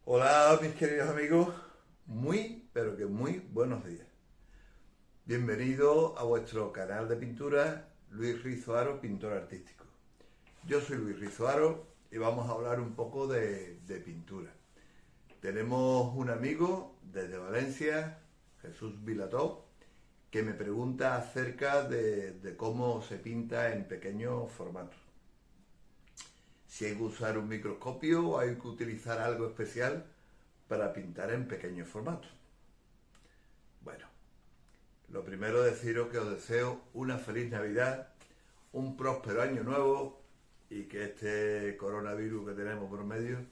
Hola mis queridos amigos, pero que muy buenos días. Bienvenido a vuestro canal de pintura Luis Rizoaro, pintor artístico. Yo soy Luis Rizoaro y vamos a hablar un poco de pintura. Tenemos un amigo desde Valencia, Jesús Vilató, que me pregunta acerca de cómo se pinta en pequeños formatos. Si hay que usar un microscopio o hay que utilizar algo especial para pintar en pequeños formatos. Bueno, lo primero deciros que os deseo una feliz Navidad, un próspero año nuevo y que este coronavirus que tenemos por medio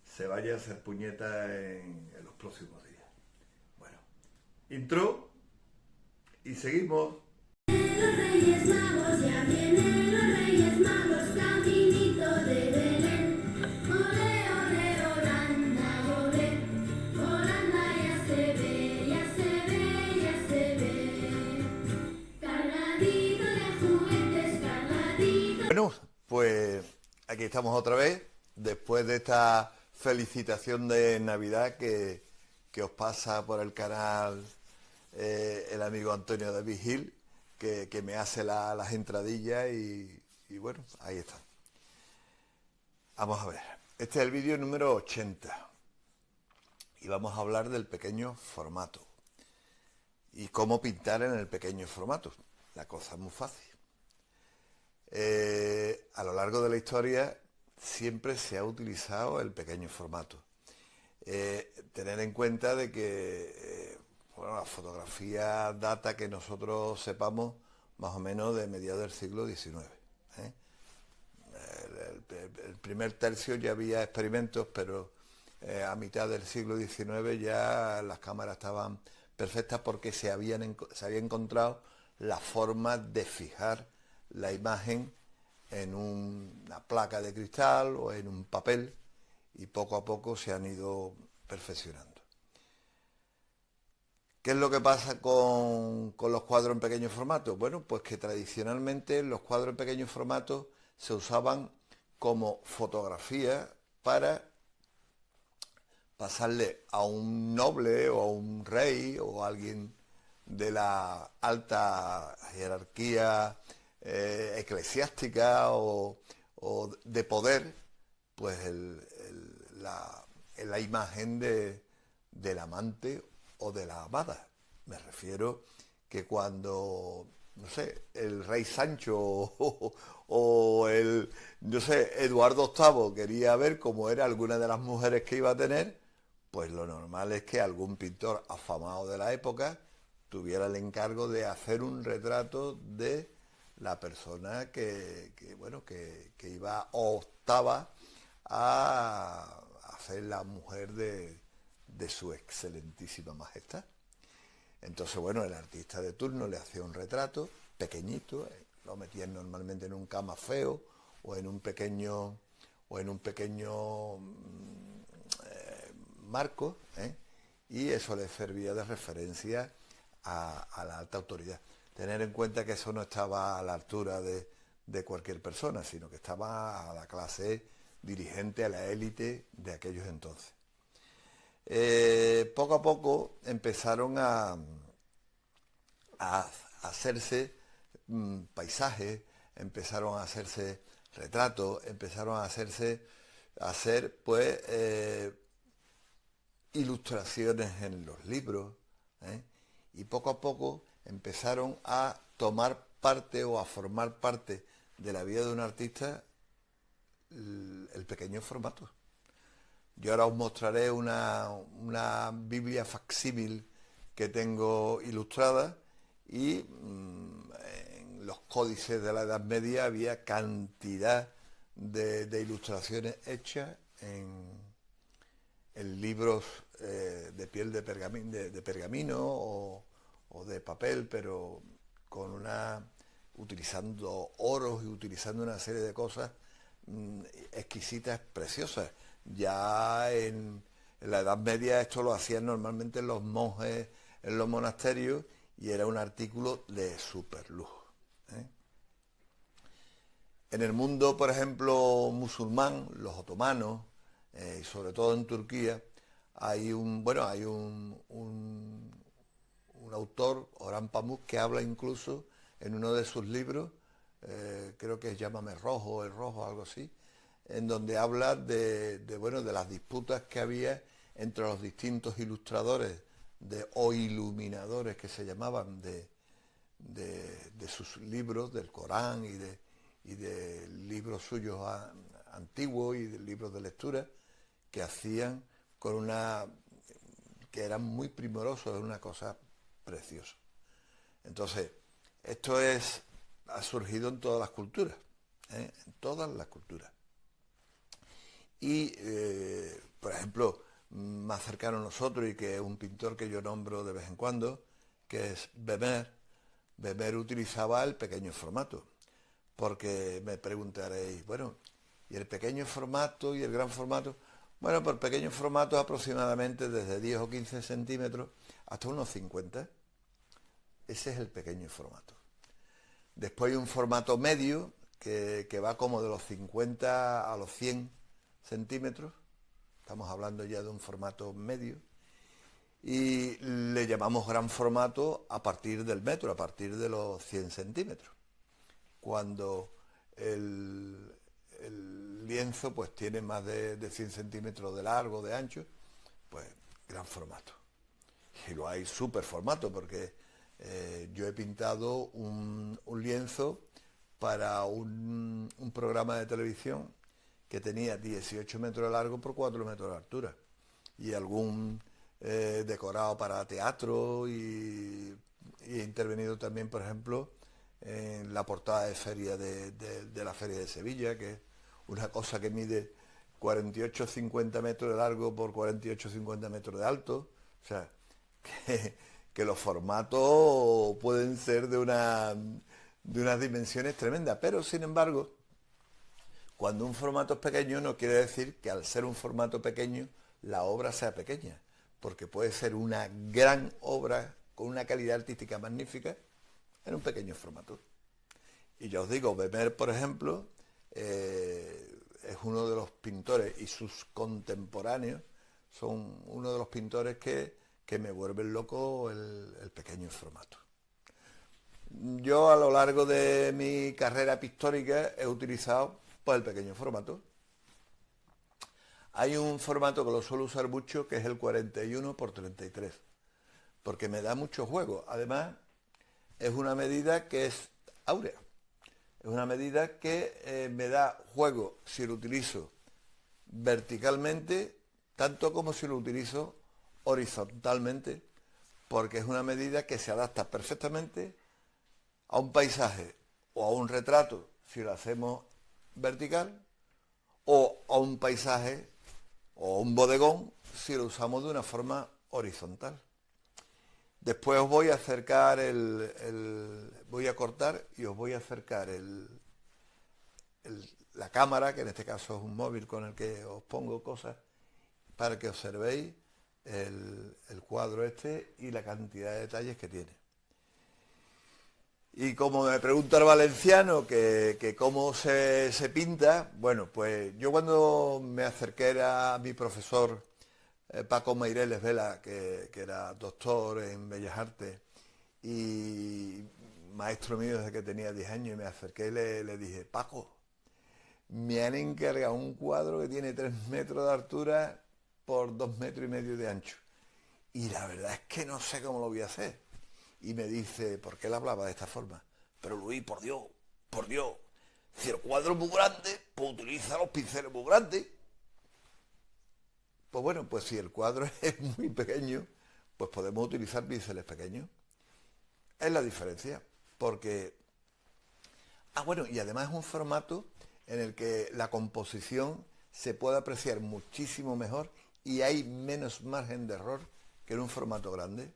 se vaya a hacer puñeta en los próximos días. Bueno, intro y seguimos. Los Reyes Magos, ya vienen los Reyes Magos, caminito de Belén. Ole, ole, Holanda, ole, Holanda ya se ve, ya se ve, ya se ve. Cargadito de juguetes, cargadito. Bueno, pues aquí estamos otra vez, después de esta felicitación de Navidad que os pasa por el canal el amigo Antonio David Gil, que me hace las entradillas y bueno, ahí está. Vamos a ver, este es el vídeo número 80 y vamos a hablar del pequeño formato y cómo pintar en el pequeño formato. La cosa es muy fácil. A lo largo de la historia siempre se ha utilizado el pequeño formato. Tener en cuenta de que bueno, la fotografía data que nosotros sepamos más o menos de mediados del siglo XIX. ¿eh? El primer tercio ya había experimentos, pero a mitad del siglo XIX ya las cámaras estaban perfectas porque se había encontrado la forma de fijar la imagen en una placa de cristal o en un papel y poco a poco se han ido perfeccionando. ¿Qué es lo que pasa con los cuadros en pequeño formato? Bueno, pues que tradicionalmente los cuadros en pequeño formato se usaban como fotografía para pasarle a un noble o a un rey o a alguien de la alta jerarquía eclesiástica o de poder, pues la imagen del amante o de la amada. Me refiero que cuando, no sé, el rey Sancho o el, no sé, Eduardo VIII quería ver cómo era alguna de las mujeres que iba a tener, pues lo normal es que algún pintor afamado de la época tuviera el encargo de hacer un retrato de la persona bueno, que iba o optaba a ser la mujer de su excelentísima majestad. Entonces, bueno, el artista de turno le hacía un retrato pequeñito, lo metían normalmente en un camafeo o en un pequeño marco, y eso le servía de referencia a la alta autoridad. Tener en cuenta que eso no estaba a la altura de cualquier persona, sino que estaba a la clase dirigente, a la élite de aquellos entonces. Poco a poco empezaron a hacerse paisajes, empezaron a hacerse retratos, empezaron a hacer pues ilustraciones en los libros, ¿eh? Y poco a poco empezaron a tomar parte o a formar parte de la vida de un artista el pequeño formato. Yo ahora os mostraré una Biblia facsímil que tengo ilustrada y en los códices de la Edad Media había cantidad de ilustraciones hechas en libros de piel de pergamino o de papel, pero con utilizando oros y utilizando una serie de cosas exquisitas, preciosas. Ya en la Edad Media esto lo hacían normalmente los monjes en los monasterios y era un artículo de superlujo. En el mundo, por ejemplo, musulmán, los otomanos, y sobre todo en Turquía, un autor, Orhan Pamuk, que habla incluso en uno de sus libros, creo que es Llámame Rojo, El Rojo, algo así, en donde habla de las disputas que había entre los distintos ilustradores o iluminadores que se llamaban de sus libros, del Corán y de libros suyos antiguos y de libros de lectura, que hacían que eran muy primorosos, era una cosa preciosa. Entonces, ha surgido en todas las culturas, en todas las culturas. Y, por ejemplo, más cercano a nosotros, y que es un pintor que yo nombro de vez en cuando, que es Vermeer. Vermeer utilizaba el pequeño formato, porque me preguntaréis, bueno, ¿y el pequeño formato y el gran formato? Bueno, por pequeños formatos aproximadamente desde 10 o 15 centímetros hasta unos 50. Ese es el pequeño formato. Después hay un formato medio que va como de los 50 a los 100 centímetros. Estamos hablando ya de un formato medio. Y le llamamos gran formato a partir del metro, a partir de los 100 centímetros. Cuando el lienzo pues tiene más de 100 centímetros de largo, de ancho, pues gran formato. Y lo hay super formato, porque yo he pintado un lienzo para un programa de televisión que tenía 18 metros de largo por 4 metros de altura, y algún decorado para teatro, y he intervenido también, por ejemplo, en la portada de feria de la Feria de Sevilla, que es una cosa que mide 48-50 metros de largo por 48-50 metros de alto. O sea, que los formatos pueden ser de unas dimensiones tremendas, pero sin embargo, cuando un formato es pequeño no quiere decir que al ser un formato pequeño la obra sea pequeña, porque puede ser una gran obra con una calidad artística magnífica en un pequeño formato. Y ya os digo, Vermeer, por ejemplo, es uno de los pintores, y sus contemporáneos son uno de los pintores que me vuelven loco el pequeño formato. Yo a lo largo de mi carrera pictórica he utilizado pues el pequeño formato. Hay un formato que lo suelo usar mucho, que es el 41 por 33, porque me da mucho juego. Además, es una medida que es áurea. Es una medida que me da juego si lo utilizo verticalmente, tanto como si lo utilizo horizontalmente, porque es una medida que se adapta perfectamente a un paisaje o a un retrato si lo hacemos vertical, o a un paisaje o a un bodegón si lo usamos de una forma horizontal. Después os voy a acercar voy a cortar y os voy a acercar la cámara, que en este caso es un móvil con el que os pongo cosas, para que observéis el cuadro este y la cantidad de detalles que tiene. Y como me pregunta el valenciano que cómo se pinta, bueno, pues yo cuando me acerqué a mi profesor Paco Meireles Vela, que era doctor en Bellas Artes y maestro mío desde que tenía 10 años, y me acerqué y le dije, Paco, me han encargado un cuadro que tiene 3 metros de altura por 2 metros y medio de ancho, y la verdad es que no sé cómo lo voy a hacer. Y me dice, ¿por qué él hablaba de esta forma? Pero Luis, por Dios, si el cuadro es muy grande, pues utiliza los pinceles muy grandes. Pues bueno, pues si el cuadro es muy pequeño, pues podemos utilizar pinceles pequeños. Es la diferencia, porque... bueno, y además es un formato en el que la composición se puede apreciar muchísimo mejor y hay menos margen de error que en un formato grande.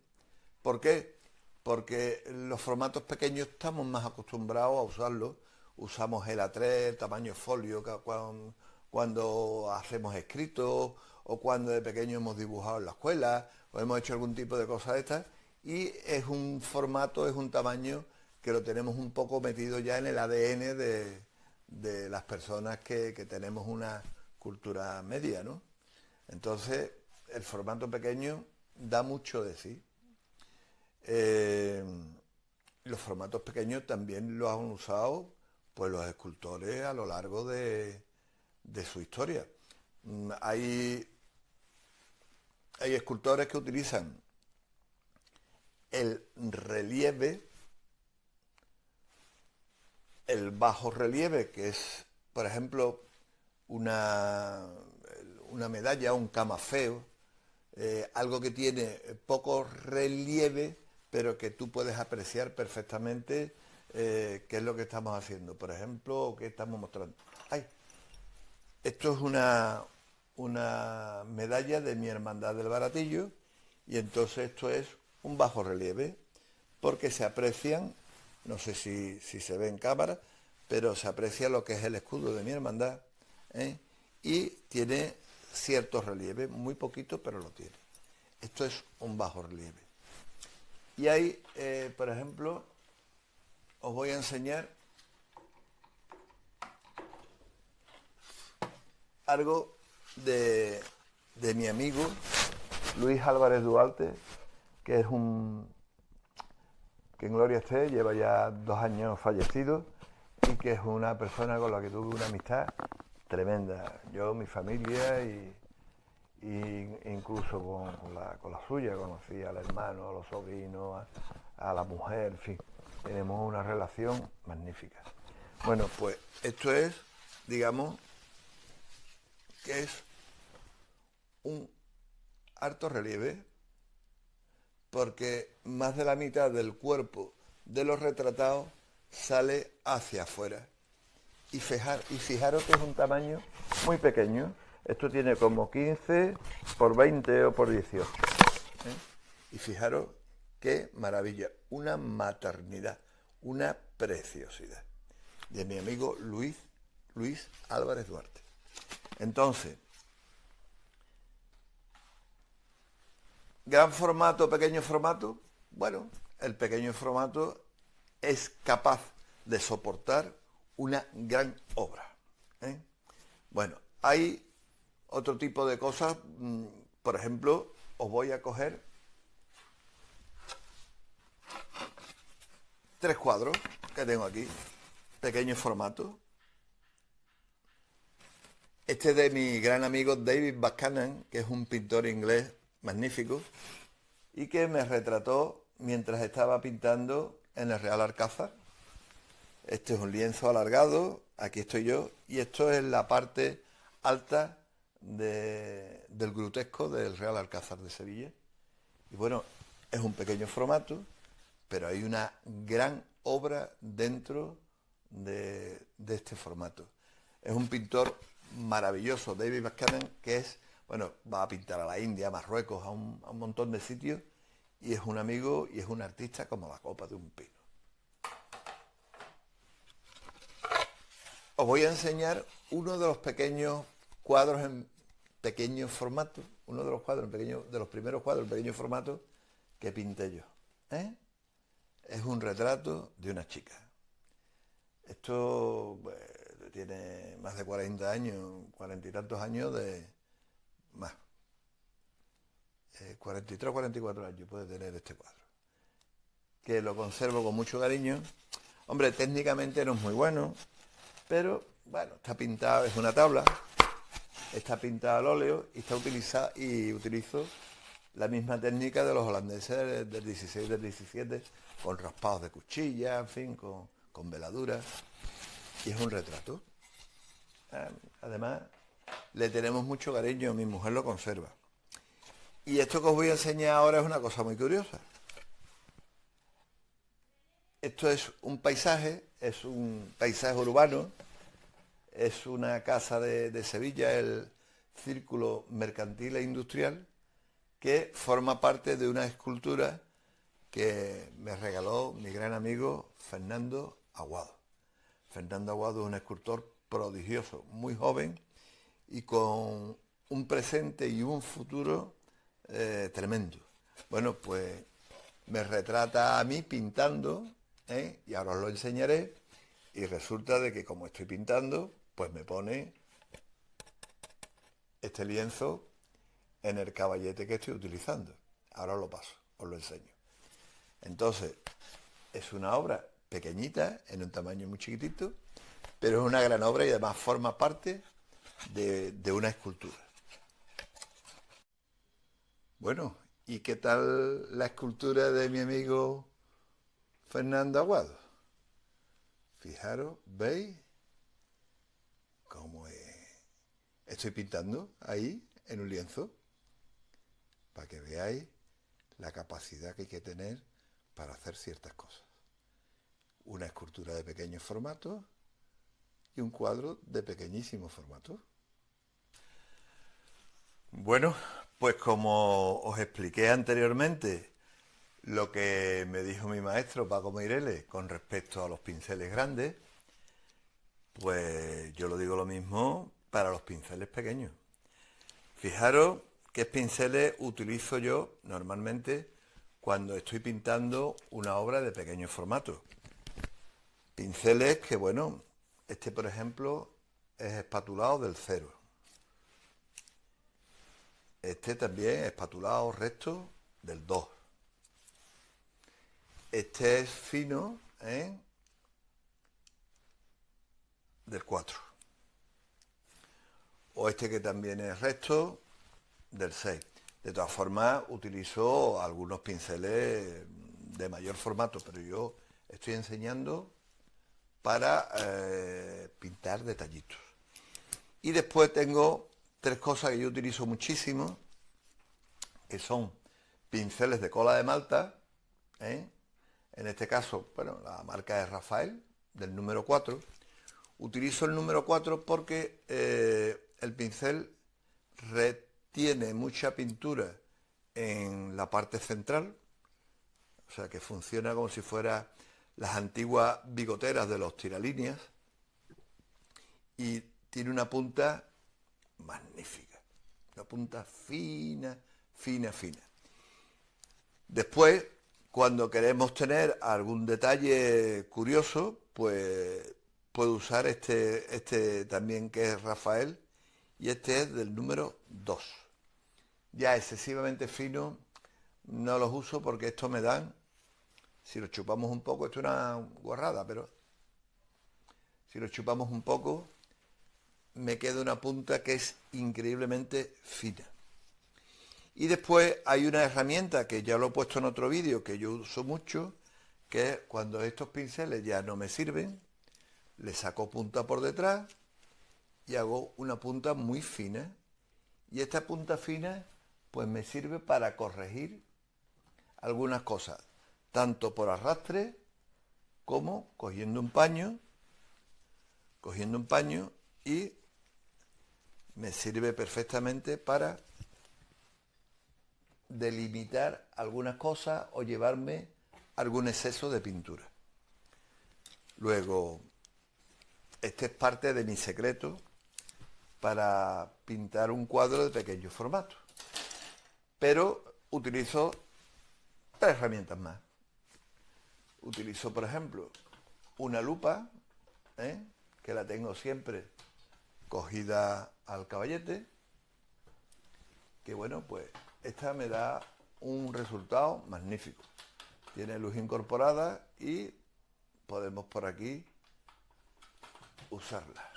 ¿Por qué? Porque los formatos pequeños estamos más acostumbrados a usarlos. Usamos el A3, tamaño folio, cuando hacemos escritos, o cuando de pequeño hemos dibujado en la escuela, o hemos hecho algún tipo de cosa de estas, y es un formato, es un tamaño que lo tenemos un poco metido ya en el ADN de las personas que tenemos una cultura media, ¿no? Entonces, el formato pequeño da mucho de sí. Los formatos pequeños también los han usado pues los escultores a lo largo de su historia. Hay escultores que utilizan el relieve, el bajo relieve, que es, por ejemplo, una medalla, un camafeo, algo que tiene poco relieve, pero que tú puedes apreciar perfectamente qué es lo que estamos haciendo. Por ejemplo, qué estamos mostrando. ¡Ay! Esto es una medalla de mi hermandad del Baratillo, y entonces esto es un bajo relieve, porque se aprecian, no sé si se ve en cámara, pero se aprecia lo que es el escudo de mi hermandad, y tiene cierto relieve, muy poquito, pero lo tiene. Esto es un bajo relieve. Y hay, por ejemplo, os voy a enseñar algo de mi amigo Luis Álvarez Duarte, que es que en gloria esté, lleva ya 2 años fallecido, y que es una persona con la que tuve una amistad tremenda. Yo, mi familia y incluso con la suya, conocí al hermano, a los sobrinos, a la mujer, en fin, tenemos una relación magnífica. Bueno, pues esto es, digamos, que es un alto relieve, porque más de la mitad del cuerpo de los retratados sale hacia afuera. Y fijaros que es un tamaño muy pequeño. Esto tiene como 15 por 20 o por 18. Y fijaros qué maravilla, una maternidad, una preciosidad. De mi amigo Luis Álvarez Duarte. Entonces, gran formato, pequeño formato. Bueno, el pequeño formato es capaz de soportar una gran obra. Bueno, hay otro tipo de cosas. Por ejemplo, os voy a coger 3 cuadros que tengo aquí, pequeño formato. Este es de mi gran amigo David Buchanan, que es un pintor inglés magnífico, y que me retrató mientras estaba pintando en el Real Alcázar. Este es un lienzo alargado, aquí estoy yo, y esto es la parte alta del grutesco del Real Alcázar de Sevilla. Y bueno, es un pequeño formato, pero hay una gran obra dentro de este formato. Es un pintor maravilloso, David Buchanan, que es, bueno, va a pintar a la India, a Marruecos, a un montón de sitios, y es un amigo y es un artista como la copa de un pino. Os voy a enseñar uno de los pequeños cuadros en pequeño formato, uno de los cuadros en pequeño, de los primeros cuadros en pequeño formato que pinté yo. Es un retrato de una chica. Esto tiene más de 40 años, 40 y tantos años de más. 43 o 44 años puede tener este cuadro. Que lo conservo con mucho cariño. Hombre, técnicamente no es muy bueno, pero bueno, está pintado, es una tabla, está pintada al óleo y utilizo la misma técnica de los holandeses del 16 del 17, con raspados de cuchilla, en fin, con veladuras, y es un retrato. Además, le tenemos mucho cariño, mi mujer lo conserva. Y esto que os voy a enseñar ahora es una cosa muy curiosa. Esto es un paisaje urbano, es una casa de Sevilla, el Círculo Mercantil e Industrial, que forma parte de una escultura que me regaló mi gran amigo Fernando Aguado. Fernando Aguado es un escultor prodigioso, muy joven y con un presente y un futuro tremendo. Bueno, pues me retrata a mí pintando, y ahora os lo enseñaré, y resulta de que como estoy pintando, pues me pone este lienzo en el caballete que estoy utilizando. Ahora os lo paso, os lo enseño. Entonces, es una obra pequeñita, en un tamaño muy chiquitito, pero es una gran obra y además forma parte de una escultura. Bueno, ¿y qué tal la escultura de mi amigo Fernando Aguado? Fijaros, ¿veis cómo estoy pintando ahí en un lienzo? Para que veáis la capacidad que hay que tener para hacer ciertas cosas. Una escultura de pequeño formato y un cuadro de pequeñísimo formato. Bueno, pues como os expliqué anteriormente lo que me dijo mi maestro Paco Meireles con respecto a los pinceles grandes, pues yo lo digo lo mismo para los pinceles pequeños. Fijaros qué pinceles utilizo yo normalmente cuando estoy pintando una obra de pequeño formato. Pinceles que, bueno, este por ejemplo es espatulado del 0. Este también espatulado recto del 2. Este es fino, del 4. O este que también es recto del 6. De todas formas, utilizo algunos pinceles de mayor formato, pero yo estoy enseñando para pintar detallitos. Y después tengo 3 cosas que yo utilizo muchísimo, que son pinceles de cola de malta, en este caso, bueno, la marca es Rafael, del número 4. Utilizo el número 4 porque el pincel retiene mucha pintura en la parte central, o sea que funciona como si fuera las antiguas bigoteras de los tiralíneas, y tiene una punta magnífica, una punta fina, fina, fina. Después, cuando queremos tener algún detalle curioso, pues puedo usar este también, que es Rafael, y este es del número 2. Ya excesivamente fino no los uso porque estos me dan, si lo chupamos un poco, esto es una guarrada, pero si lo chupamos un poco, me queda una punta que es increíblemente fina. Y después hay una herramienta que ya lo he puesto en otro vídeo, que yo uso mucho, que es cuando estos pinceles ya no me sirven, le saco punta por detrás y hago una punta muy fina. Y esta punta fina pues me sirve para corregir algunas cosas, tanto por arrastre como cogiendo un paño y me sirve perfectamente para delimitar algunas cosas o llevarme algún exceso de pintura. Luego, este es parte de mi secreto para pintar un cuadro de pequeño formato. Pero utilizo 3 herramientas más. Utilizo, por ejemplo, una lupa, que la tengo siempre cogida al caballete, que bueno, pues esta me da un resultado magnífico. Tiene luz incorporada y podemos por aquí usarla.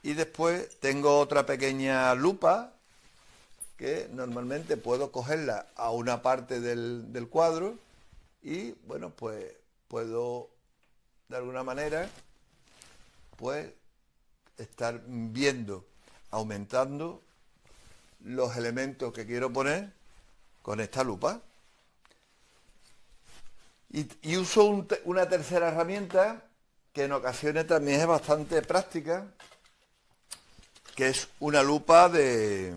Y después tengo otra pequeña lupa que normalmente puedo cogerla a una parte del cuadro y bueno, pues puedo de alguna manera pues estar viendo, aumentando los elementos que quiero poner con esta lupa. Y uso una tercera herramienta que en ocasiones también es bastante práctica, que es una lupa de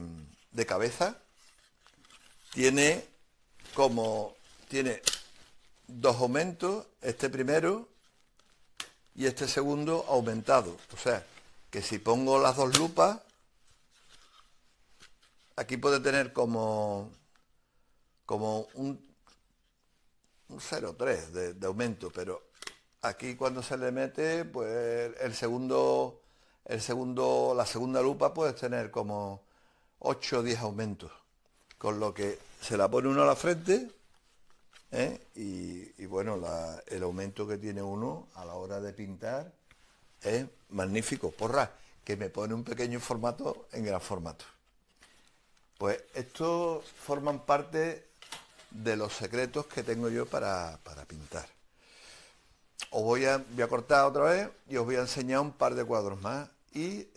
cabeza. Tiene 2 aumentos, este primero y este segundo aumentado. O sea, que si pongo las 2 lupas, aquí puede tener como un 0,3 de aumento, pero aquí cuando se le mete, pues la segunda lupa puede tener como 8 o 10 aumentos, con lo que se la pone uno a la frente, ¿eh? Y bueno, el aumento que tiene uno a la hora de pintar es magnífico. Porra, que me pone un pequeño formato en gran formato. Pues estos forman parte de los secretos que tengo yo para pintar. Voy a cortar otra vez y os voy a enseñar un par de cuadros más y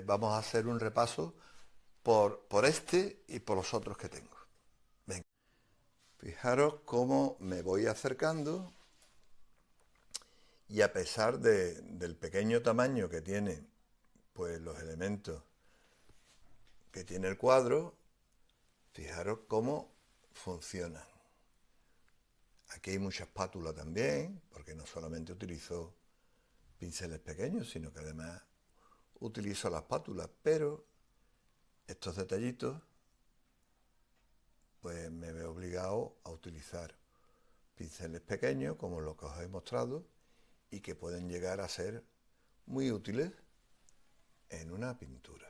vamos a hacer un repaso por este y por los otros que tengo. Venga. Fijaros cómo me voy acercando y a pesar del pequeño tamaño que tiene pues los elementos que tiene el cuadro, fijaros cómo funcionan. Aquí hay mucha espátula también, porque no solamente utilizo pinceles pequeños, sino que además utilizo la espátula, pero estos detallitos pues me veo obligado a utilizar pinceles pequeños, como los que os he mostrado, y que pueden llegar a ser muy útiles en una pintura.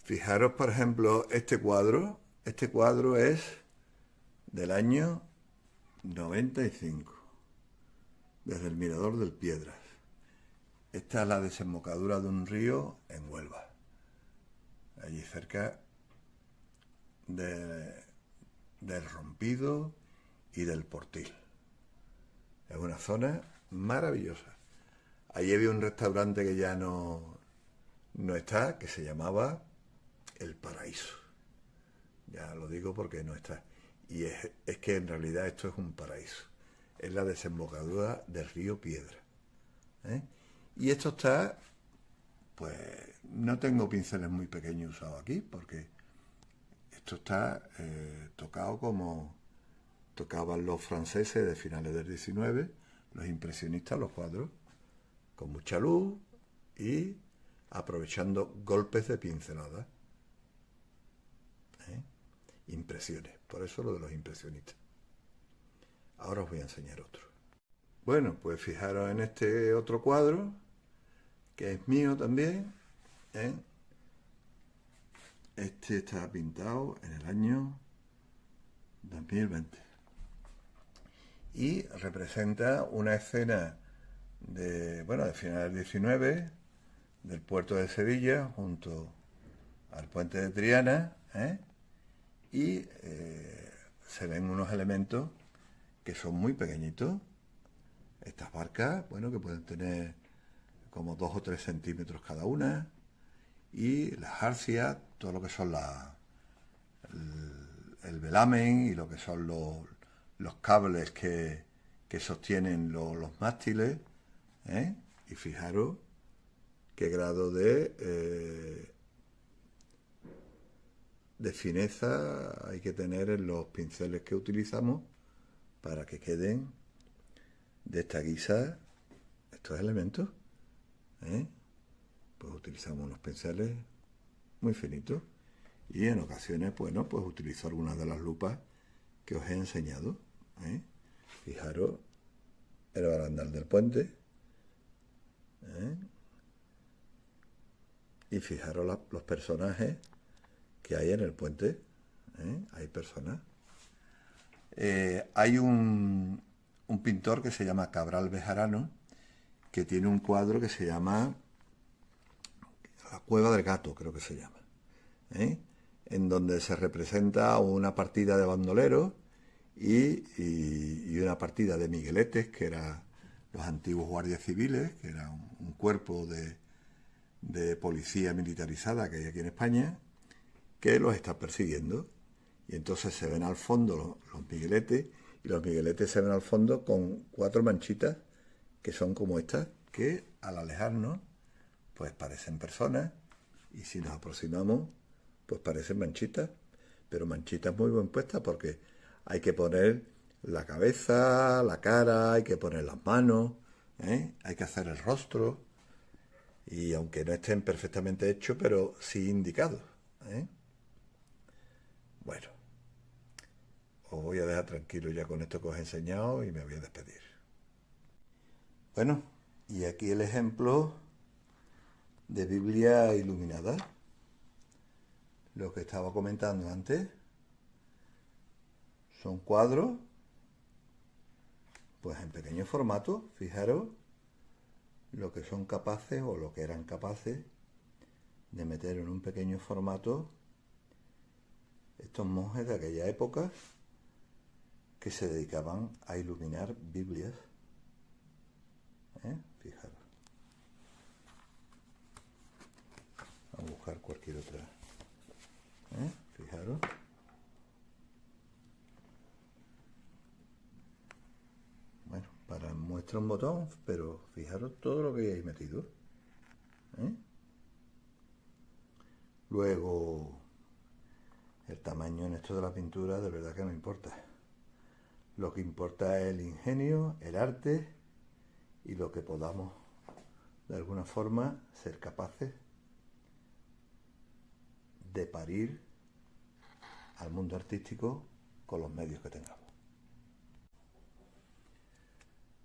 Fijaros, por ejemplo, este cuadro es del año 95, desde el Mirador del Piedras. Esta es la desembocadura de un río en Huelva, allí cerca del Rompido y del Portil. Es una zona maravillosa. Allí había un restaurante que ya no está, que se llamaba El Paraíso. Ya lo digo porque no está. Y es que en realidad esto es un paraíso. Es la desembocadura del río Piedra, ¿eh? Y esto está, pues no tengo pinceles muy pequeños usados aquí, porque esto está tocado como tocaban los franceses de finales del 19, los impresionistas, los cuadros, con mucha luz y aprovechando golpes de pincelada. Impresiones, por eso lo de los impresionistas. Ahora os voy a enseñar otro. Bueno, pues fijaros en este otro cuadro, que es mío también, ¿eh? Este está pintado en el año 2020 y representa una escena de finales del 19, del puerto de Sevilla, junto al puente de Triana, y se ven unos elementos que son muy pequeñitos. Estas barcas, bueno, que pueden tener como 2 o 3 centímetros cada una, y las jarcias, todo lo que son el velamen y lo que son los cables que sostienen los mástiles, y fijaros qué grado de fineza hay que tener en los pinceles que utilizamos para que queden de esta guisa estos elementos, Pues utilizamos unos pinceles muy finitos y en ocasiones, bueno, pues utilizo algunas de las lupas que os he enseñado, Fijaros el barandal del puente, y fijaros los personajes que hay en el puente, hay personas. Hay un pintor que se llama Cabral Bejarano, que tiene un cuadro que se llama La Cueva del Gato, creo que se llama, en donde se representa una partida de bandoleros y una partida de migueletes, que eran los antiguos guardias civiles, que era un cuerpo de policía militarizada que hay aquí en España, que los está persiguiendo. Y entonces se ven al fondo los migueletes, y los migueletes se ven al fondo con 4 manchitas, que son como estas, que al alejarnos, pues parecen personas, y si nos aproximamos, pues parecen manchitas, pero manchitas muy bien puestas, porque hay que poner la cabeza, la cara, hay que poner las manos, hay que hacer el rostro, y aunque no estén perfectamente hechos, pero sí indicados, Bueno, os voy a dejar tranquilo ya con esto que os he enseñado y me voy a despedir. Bueno, y aquí el ejemplo de Biblia iluminada. Lo que estaba comentando antes son cuadros, pues en pequeño formato. Fijaros lo que son capaces o lo que eran capaces de meter en un pequeño formato estos monjes de aquella época que se dedicaban a iluminar Biblias. Fijaros. A buscar cualquier otra. Fijaros. Bueno, para muestra un botón, pero fijaros todo lo que hay metido. Luego, el tamaño en esto de la pintura de verdad que no importa. Lo que importa es el ingenio, el arte y lo que podamos de alguna forma ser capaces de parir al mundo artístico con los medios que tengamos.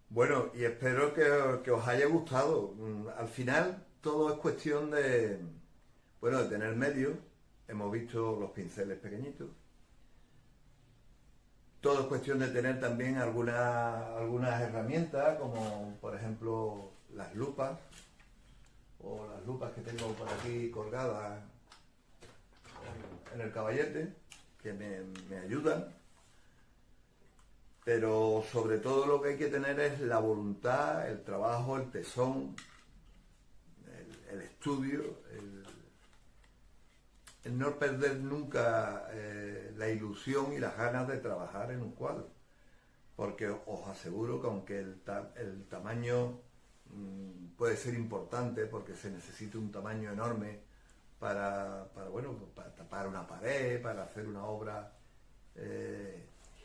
Bueno, y espero que os haya gustado. Al final todo es cuestión de tener medios. Hemos visto los pinceles pequeñitos. Todo es cuestión de tener también algunas herramientas, como por ejemplo las lupas, o las lupas que tengo por aquí colgadas en el caballete, que me ayudan. Pero sobre todo lo que hay que tener es la voluntad, el trabajo, el tesón, el estudio, el no perder nunca la ilusión y las ganas de trabajar en un cuadro. Porque os aseguro que aunque el tamaño puede ser importante, porque se necesita un tamaño enorme para tapar una pared, para hacer una obra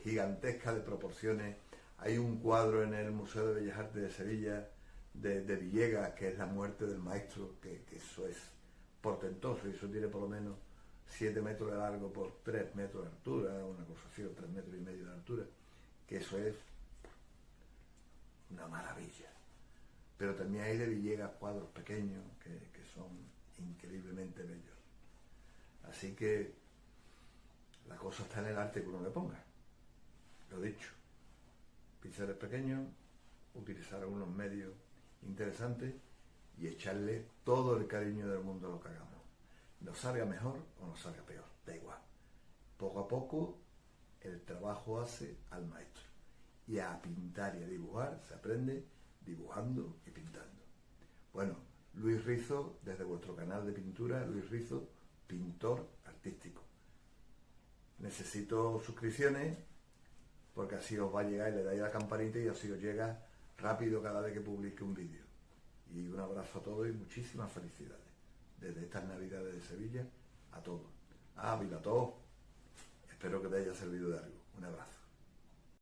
gigantesca de proporciones. Hay un cuadro en el Museo de Bellas Artes de Sevilla de Villegas, que es la muerte del maestro, que eso es portentoso, y eso tiene por lo menos 7 metros de largo por 3 metros de altura, una cosa así, o 3 metros y medio de altura, que eso es una maravilla. Pero también hay de Villegas cuadros pequeños que son increíblemente bellos. Así que la cosa está en el arte que uno le ponga. Lo dicho, pinceles pequeños, utilizar algunos medios interesantes y echarle todo el cariño del mundo a lo que hagamos. Nos salga mejor o nos salga peor, da igual. Poco a poco el trabajo hace al maestro. Y a pintar y a dibujar se aprende dibujando y pintando. Bueno, Luis Rizo, desde vuestro canal de pintura, Luis Rizo, pintor artístico. Necesito suscripciones, porque así os va a llegar y le dais a la campanita y así os llega rápido cada vez que publique un vídeo. Y un abrazo a todos y muchísimas felicidades. Desde estas Navidades de Sevilla a todos. Viva a todos. Espero que te haya servido de algo. Un abrazo.